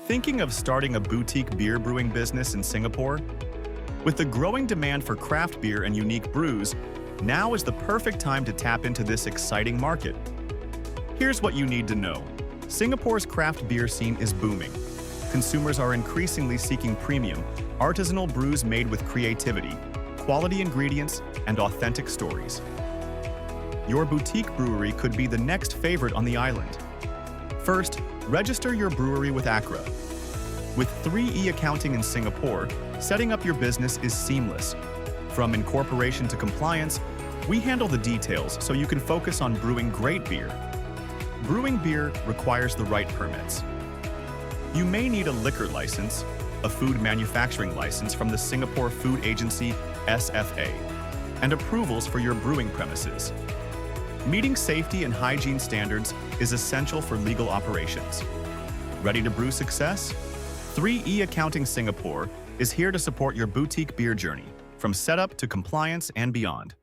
Thinking of starting a boutique beer brewing business in Singapore? With the growing demand for craft beer and unique brews, now is the perfect time to tap into this exciting market. Here's what you need to know. Singapore's craft beer scene is booming. Consumers are increasingly seeking premium, artisanal brews made with creativity, quality ingredients, and authentic stories. Your boutique brewery could be the next favorite on the island. First, register your brewery with ACRA. With 3E accounting in Singapore, setting up your business is seamless. From incorporation to compliance, we handle the details so you can focus on brewing great beer. Brewing beer requires the right permits. You may need a liquor license, a food manufacturing license from the Singapore Food Agency (SFA), and approvals for your brewing premises. Meeting safety and hygiene standards is essential for legal operations. Ready to brew success? 3E Accounting Singapore is here to support your boutique beer journey, from setup to compliance and beyond.